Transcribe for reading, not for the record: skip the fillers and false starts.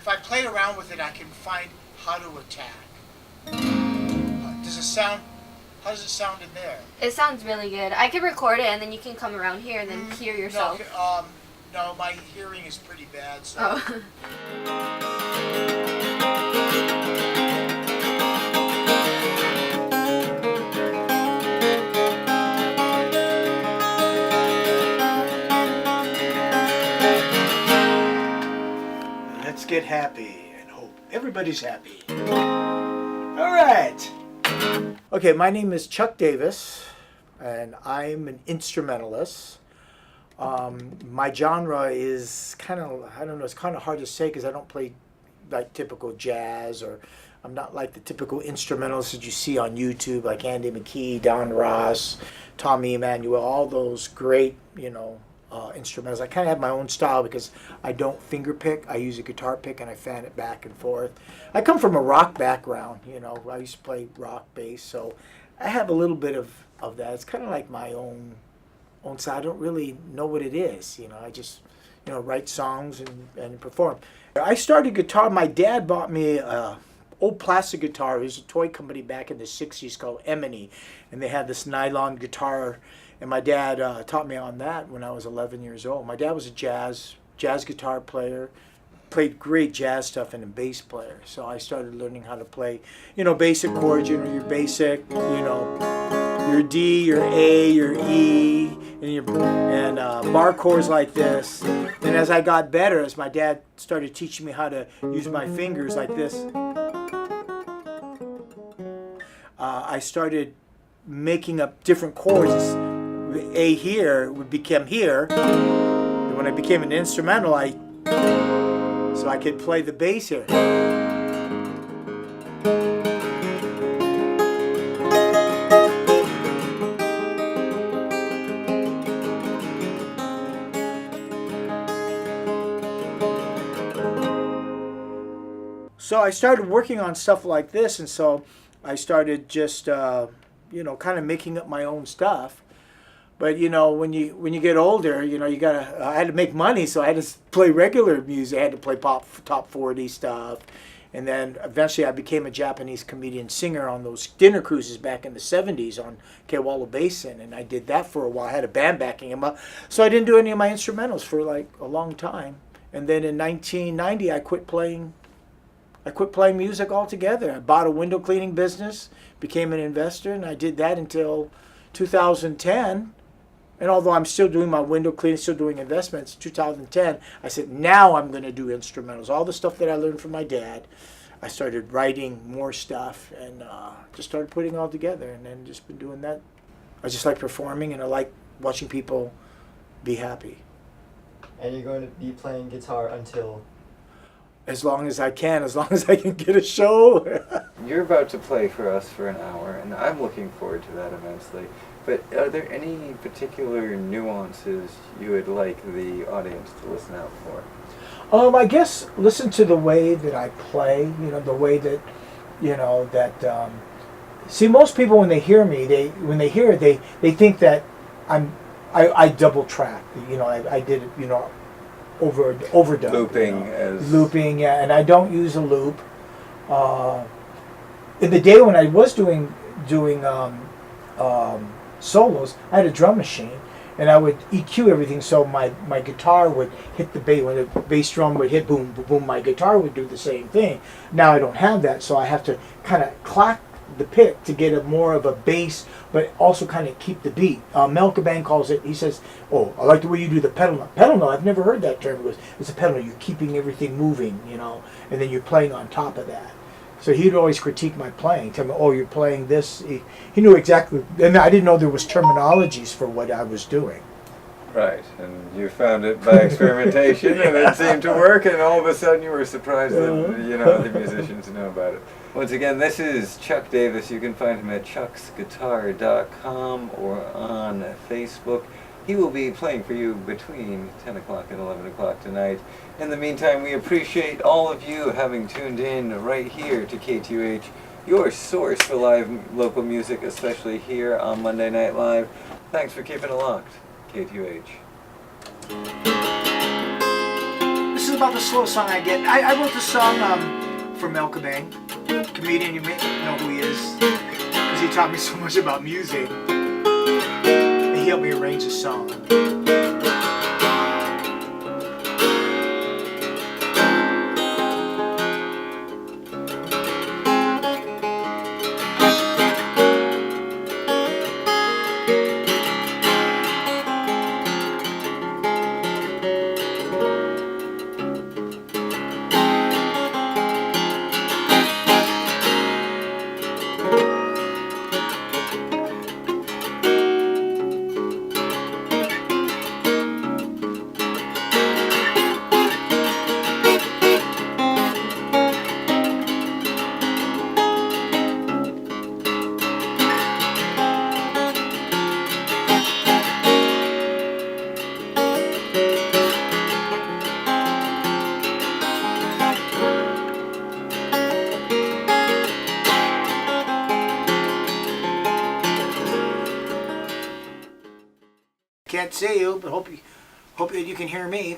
if I play around with it, I can find how to attack. Does it sound? How does it sound in there? It sounds really good. I could record it and then you can come around here and then hear yourself. No, my hearing is pretty bad. So. Oh. Let's get happy and hope everybody's happy. All right. Okay, my name is Chuck Davis, and I'm an instrumentalist. My genre is kind of, I don't know, it's kind of hard to say because I don't play like typical jazz, or I'm not like the typical instrumentalists that you see on YouTube, like Andy McKee, Don Ross, Tommy Emmanuel, all those great, instrumentals. I kind of have my own style because I don't finger pick. I use a guitar pick and I fan it back and forth. I come from a rock background, I used to play rock bass, so I have a little bit of that. It's kind of like my own style. I don't really know what it is, I just, write songs and perform. I started guitar. My dad bought me a old plastic guitar. It was a toy company back in the 60s called Emily, and they had this nylon guitar. And my dad taught me on that when I was 11 years old. My dad was a jazz guitar player, played great jazz stuff, and a bass player. So I started learning how to play, basic chords, your basic, your D, your A, your E, and bar chords like this. And as I got better, as my dad started teaching me how to use my fingers like this, I started making up different chords. A here would become here. And when I became an instrumental, so I could play the bass here. So I started working on stuff like this, and so I started just, kind of making up my own stuff. But when you get older, you gotta. I had to make money, so I had to play regular music. I had to play pop, top 40 stuff, and then eventually I became a Japanese comedian singer on those dinner cruises back in the 70s on Kewalo Basin, and I did that for a while. I had a band backing him up, so I didn't do any of my instrumentals for like a long time. And then in 1990, I quit playing music altogether. I bought a window cleaning business, became an investor, and I did that until 2010. And although I'm still doing my window cleaning, still doing investments, 2010, I said, now I'm going to do instrumentals. All the stuff that I learned from my dad, I started writing more stuff and just started putting it all together, and then just been doing that. I just like performing, and I like watching people be happy. And you're going to be playing guitar until? As long as I can get a show. You're about to play for us for an hour, and I'm looking forward to that immensely. But are there any particular nuances you would like the audience to listen out for? I guess listen to the way that I play, the way that, see, most people when they hear me, they think that I double track, I did it, overdub. Looping, yeah, and I don't use a loop. In the day when I was doing solos, I had a drum machine, and I would EQ everything, so my guitar would hit the bass. When the bass drum would hit, boom, boom, boom, my guitar would do the same thing. Now I don't have that, so I have to kind of clack the pick to get more of a bass, but also kind of keep the beat. Mel Caban calls it, he says, "Oh, I like the way you do the pedal note." Pedal note, I've never heard that term. He goes, it's a pedal note, you're keeping everything moving, and then you're playing on top of that. So he'd always critique my playing, tell me, "Oh, you're playing this." He knew exactly, and I didn't know there was terminologies for what I was doing. Right, and you found it by experimentation, and it seemed to work, and all of a sudden you were surprised that the musicians know about it. Once again, this is Chuck Davis. You can find him at chucksguitar.com or on Facebook. He will be playing for you between 10 o'clock and 11 o'clock tonight. In the meantime, we appreciate all of you having tuned in right here to KTUH, your source for live local music, especially here on Monday Night Live. Thanks for keeping it locked, KTUH. This is about the slow song I get. I wrote this song for Mel Cabang, comedian. You may know who he is because he taught me so much about music. And he helped me arrange the song. Can't see you, but hope that you can hear me.